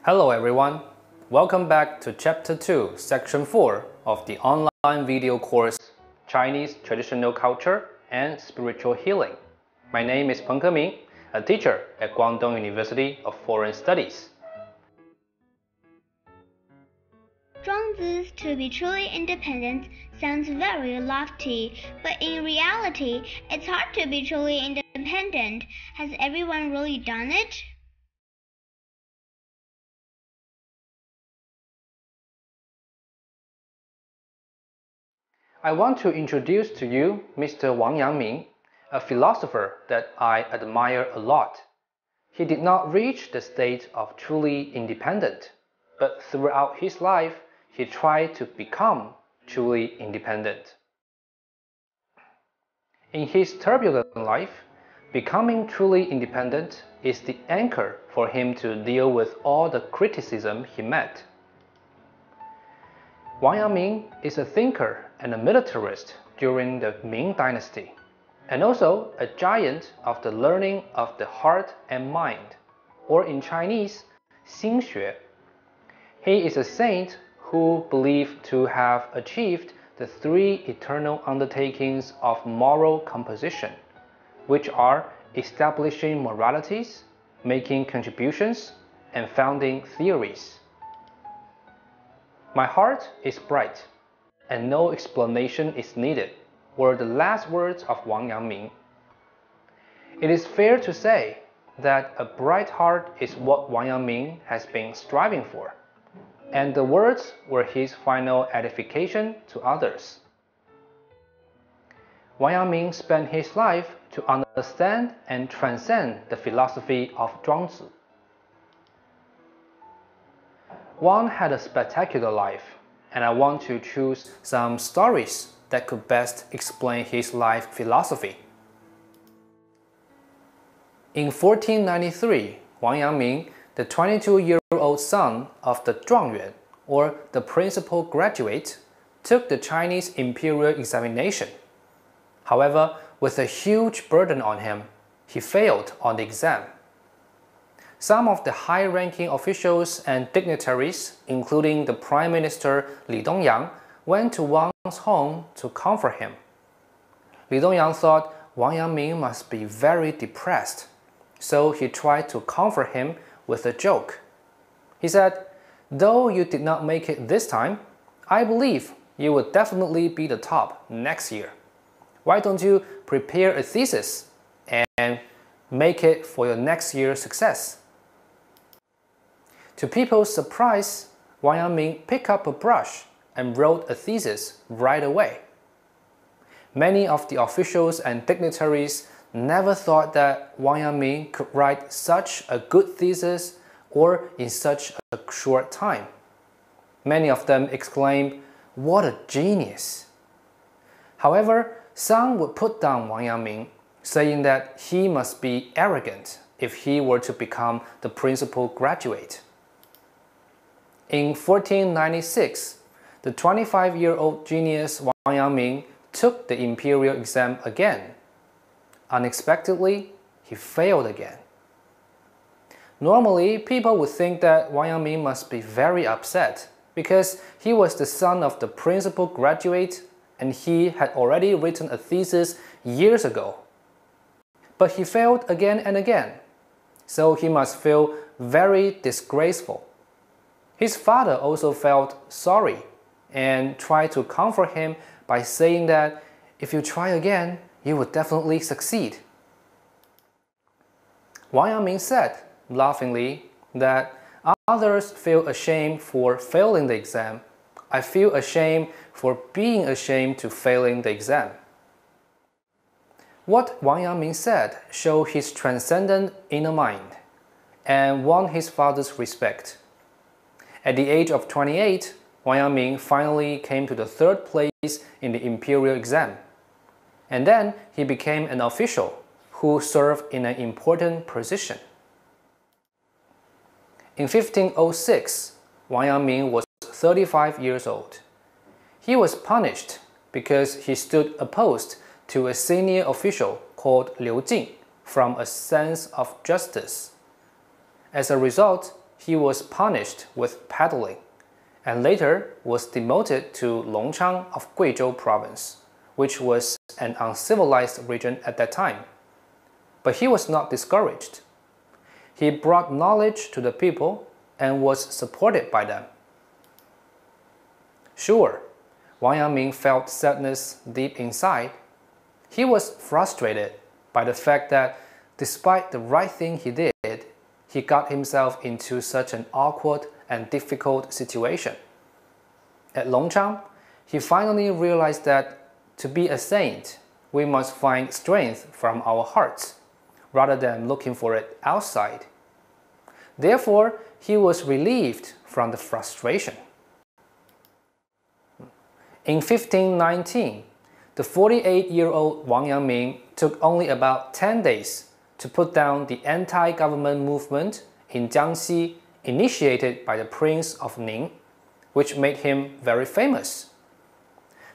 Hello everyone, welcome back to Chapter 2, Section 4 of the online video course Chinese Traditional Culture and Spiritual Healing. My name is Peng Keming, a teacher at Guangdong University of Foreign Studies. Zhuangzi's to be truly independent sounds very lofty, but in reality, it's hard to be truly independent. Has everyone really done it? I want to introduce to you Mr. Wang Yangming, a philosopher that I admire a lot. He did not reach the state of truly independent, but throughout his life, he tried to become truly independent. In his turbulent life, becoming truly independent is the anchor for him to deal with all the criticism he met. Wang Yangming is a thinker and a militarist during the Ming Dynasty, and also a giant of the learning of the heart and mind, or in Chinese, 心学. He is a saint who believed to have achieved the three eternal undertakings of moral composition, which are establishing moralities, making contributions, and founding theories. My heart is bright, and no explanation is needed, were the last words of Wang Yangming. It is fair to say that a bright heart is what Wang Yangming has been striving for, and the words were his final edification to others. Wang Yangming spent his life to understand and transcend the philosophy of Zhuangzi. Wang had a spectacular life, and I want to choose some stories that could best explain his life philosophy. In 1493, Wang Yangming, the 22-year-old son of the Zhuangyuan, or the principal graduate, took the Chinese imperial examination. However, with a huge burden on him, he failed on the exam. Some of the high-ranking officials and dignitaries, including the Prime Minister Li Dongyang, went to Wang's home to comfort him. Li Dongyang thought Wang Yangming must be very depressed, so he tried to comfort him with a joke. He said, "Though you did not make it this time, I believe you will definitely be the top next year. Why don't you prepare a thesis and make it for your next year's success?" To people's surprise, Wang Yangming picked up a brush and wrote a thesis right away. Many of the officials and dignitaries never thought that Wang Yangming could write such a good thesis or in such a short time. Many of them exclaimed, "What a genius!" However, some would put down Wang Yangming, saying that he must be arrogant if he were to become the principal graduate. In 1496, the 25-year-old genius Wang Yangming took the imperial exam again. Unexpectedly, he failed again. Normally, people would think that Wang Yangming must be very upset because he was the son of the principal graduate and he had already written a thesis years ago. But he failed again and again, so he must feel very disgraceful. His father also felt sorry and tried to comfort him by saying that if you try again, you will definitely succeed. Wang Yangming said, laughingly, that others feel ashamed for failing the exam. I feel ashamed for being ashamed to failing the exam. What Wang Yangming said showed his transcendent inner mind and won his father's respect. At the age of 28, Wang Yangming finally came to the third place in the imperial exam. And then he became an official who served in an important position. In 1506, Wang Yangming was 35 years old. He was punished because he stood opposed to a senior official called Liu Jing from a sense of justice. As a result, he was punished with paddling, and later was demoted to Longchang of Guizhou province, which was an uncivilized region at that time. But he was not discouraged. He brought knowledge to the people and was supported by them. Sure, Wang Yangming felt sadness deep inside. He was frustrated by the fact that despite the right thing he did, he got himself into such an awkward and difficult situation. At Longchang, he finally realized that to be a saint, we must find strength from our hearts, rather than looking for it outside. Therefore, he was relieved from the frustration. In 1519, the 48-year-old Wang Yangming took only about 10 days to put down the anti-government movement in Jiangxi initiated by the Prince of Ning, which made him very famous.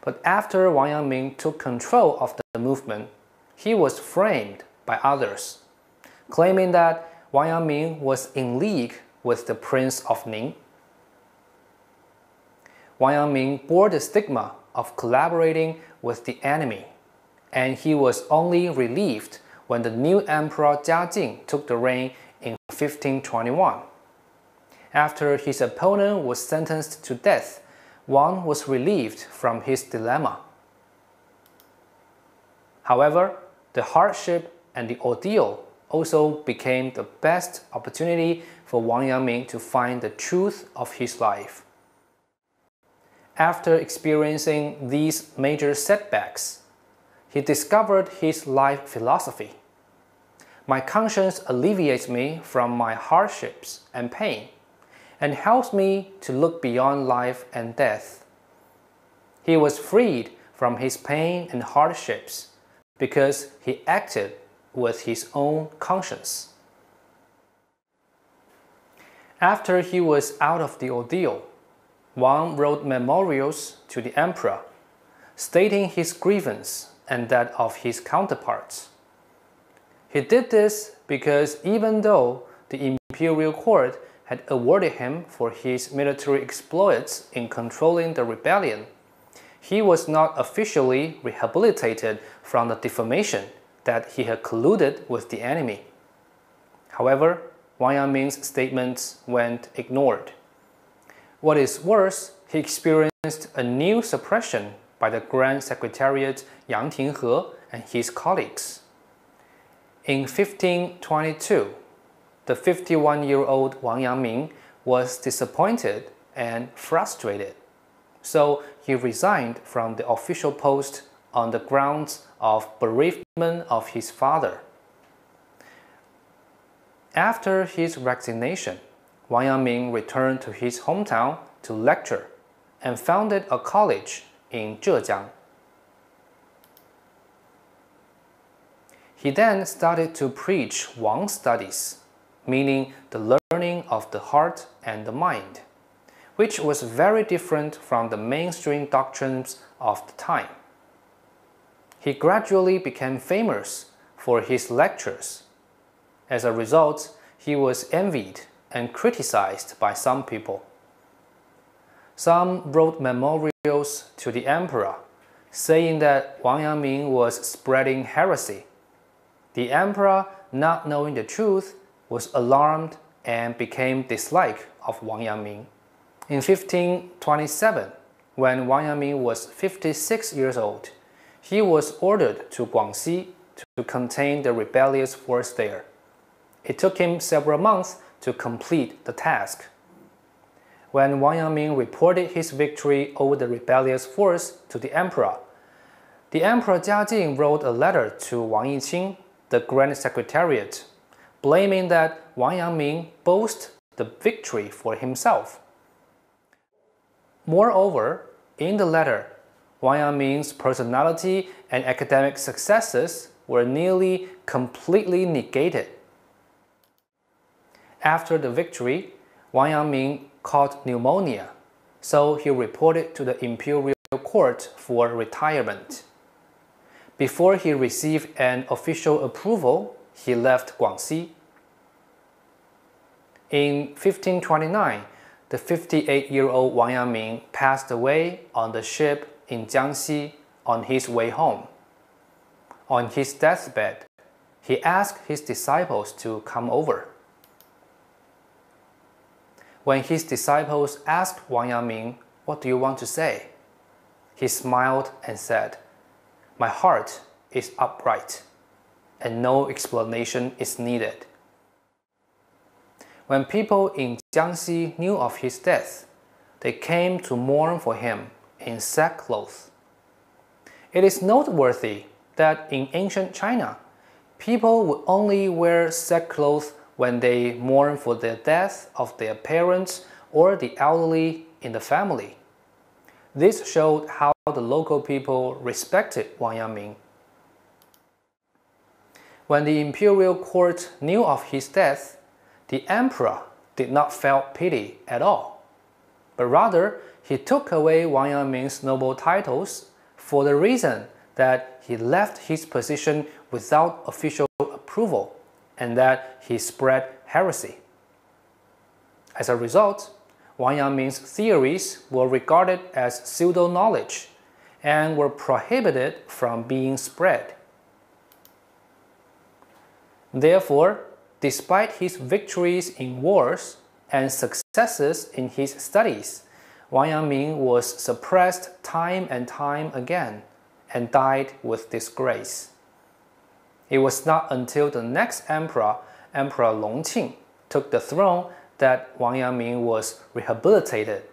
But after Wang Yangming took control of the movement, he was framed by others, claiming that Wang Yangming was in league with the Prince of Ning. Wang Yangming bore the stigma of collaborating with the enemy, and he was only relieved when the new Emperor Jiajing took the reign in 1521. After his opponent was sentenced to death, Wang was relieved from his dilemma. However, the hardship and the ordeal also became the best opportunity for Wang Yangming to find the truth of his life. After experiencing these major setbacks, he discovered his life philosophy. My conscience alleviates me from my hardships and pain, and helps me to look beyond life and death. He was freed from his pain and hardships because he acted with his own conscience. After he was out of the ordeal, Wang wrote memorials to the emperor, stating his grievance and that of his counterparts. He did this because even though the imperial court had awarded him for his military exploits in controlling the rebellion, he was not officially rehabilitated from the defamation that he had colluded with the enemy. However, Wang Yangming's statements went ignored. What is worse, he experienced a new suppression by the Grand Secretariat Yang Tinghe and his colleagues. In 1522, the 51-year-old Wang Yangming was disappointed and frustrated, so he resigned from the official post on the grounds of bereavement of his father. After his resignation, Wang Yangming returned to his hometown to lecture and founded a college in Zhejiang. He then started to preach Wang studies, meaning the learning of the heart and the mind, which was very different from the mainstream doctrines of the time. He gradually became famous for his lectures. As a result, he was envied and criticized by some people. Some wrote memorials to the emperor, saying that Wang Yangming was spreading heresy. The emperor, not knowing the truth, was alarmed and became dislike of Wang Yangming. In 1527, when Wang Yangming was 56 years old, he was ordered to Guangxi to contain the rebellious force there. It took him several months to complete the task. When Wang Yangming reported his victory over the rebellious force to the Emperor Jiajing wrote a letter to Wang Yiqing, the Grand Secretariat, blaming that Wang Yangming boasted the victory for himself. Moreover, in the letter, Wang Yangming's personality and academic successes were nearly completely negated. After the victory, Wang Yangming caught pneumonia, so he reported to the imperial court for retirement. Before he received an official approval, he left Guangxi. In 1529, the 58-year-old Wang Yangming passed away on the ship in Jiangxi on his way home. On his deathbed, he asked his disciples to come over. When his disciples asked Wang Yangming, "What do you want to say?" he smiled and said, "My heart is upright, and no explanation is needed." When people in Jiangxi knew of his death, they came to mourn for him in sackcloth. It is noteworthy that in ancient China, people would only wear sackcloth when they mourn for the death of their parents or the elderly in the family. This showed how the local people respected Wang Yangming. When the imperial court knew of his death, the emperor did not feel pity at all, but rather he took away Wang Yangming's noble titles for the reason that he left his position without official approval and that he spread heresy. As a result, Wang Yangming's theories were regarded as pseudo-knowledge and were prohibited from being spread. Therefore, despite his victories in wars and successes in his studies, Wang Yangming was suppressed time and time again and died with disgrace. It was not until the next emperor, Emperor Longqing, took the throne that Wang Yangming was rehabilitated.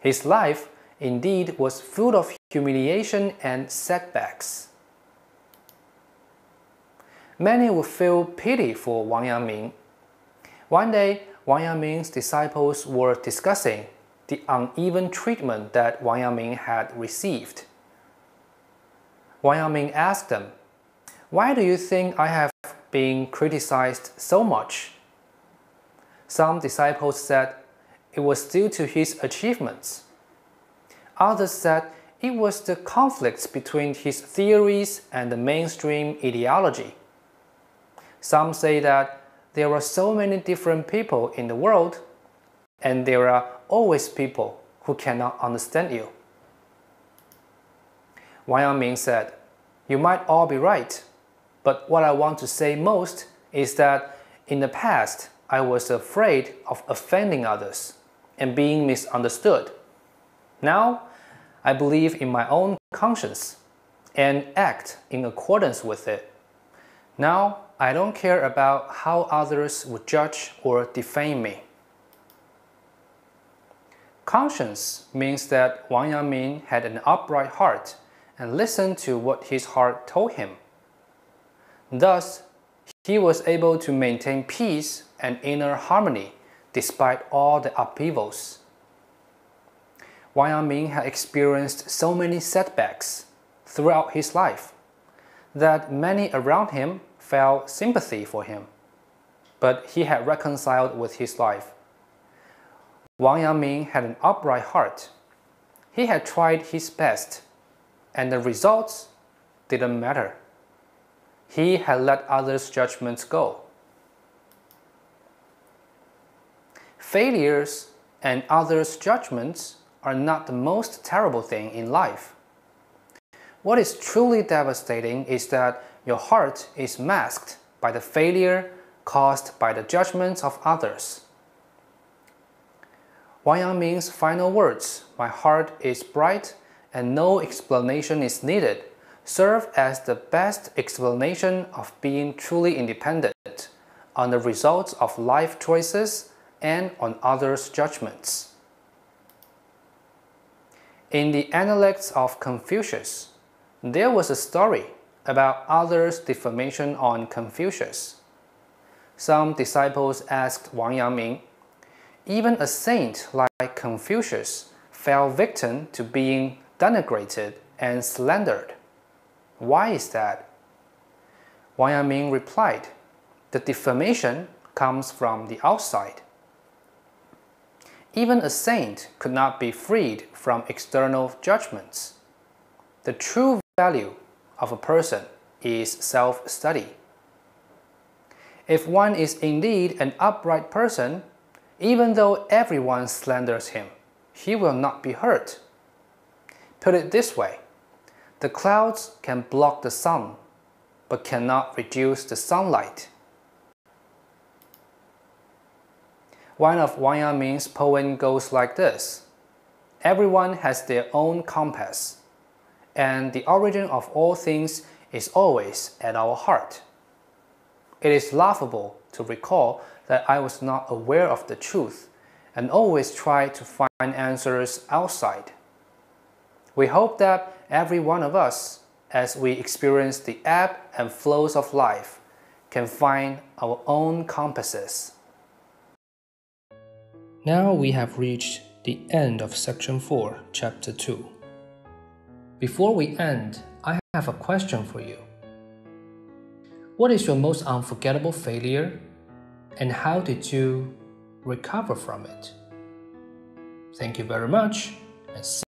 His life indeed was full of humiliation and setbacks. Many would feel pity for Wang Yangming. One day, Wang Yangming's disciples were discussing the uneven treatment that Wang Yangming had received. Wang Yangming asked them, "Why do you think I have been criticized so much?" Some disciples said it was due to his achievements. Others said it was the conflicts between his theories and the mainstream ideology. Some say that there are so many different people in the world, and there are always people who cannot understand you. Wang Yangming said, "You might all be right, but what I want to say most is that in the past, I was afraid of offending others and being misunderstood. Now, I believe in my own conscience and act in accordance with it. Now, I don't care about how others would judge or defame me." Conscience means that Wang Yangming had an upright heart and listened to what his heart told him. Thus, he was able to maintain peace and inner harmony despite all the upheavals. Wang Yangming had experienced so many setbacks throughout his life that many around him felt sympathy for him, but he had reconciled with his life. Wang Yangming had an upright heart. He had tried his best, and the results didn't matter. He had let others' judgments go. Failures and others' judgments are not the most terrible thing in life. What is truly devastating is that your heart is masked by the failure caused by the judgments of others. Wang Yangming's final words, "My heart is bright and no explanation is needed," serve as the best explanation of being truly independent on the results of life choices and on others' judgments. In the Analects of Confucius, there was a story about others' defamation on Confucius. Some disciples asked Wang Yangming, "Even a saint like Confucius fell victim to being denigrated and slandered. Why is that?" Wang Yangming replied, "The defamation comes from the outside. Even a saint could not be freed from external judgments. The true value of a person is self-study. If one is indeed an upright person, even though everyone slanders him, he will not be hurt. Put it this way, the clouds can block the sun, but cannot reduce the sunlight. One of Wang Yangming's poems goes like this: everyone has their own compass, and the origin of all things is always at our heart. It is laughable to recall that I was not aware of the truth and always tried to find answers outside. We hope that every one of us, as we experience the ebb and flows of life, can find our own compasses. Now we have reached the end of Section 4, Chapter 2. Before we end, I have a question for you. What is your most unforgettable failure, and how did you recover from it? Thank you very much, and see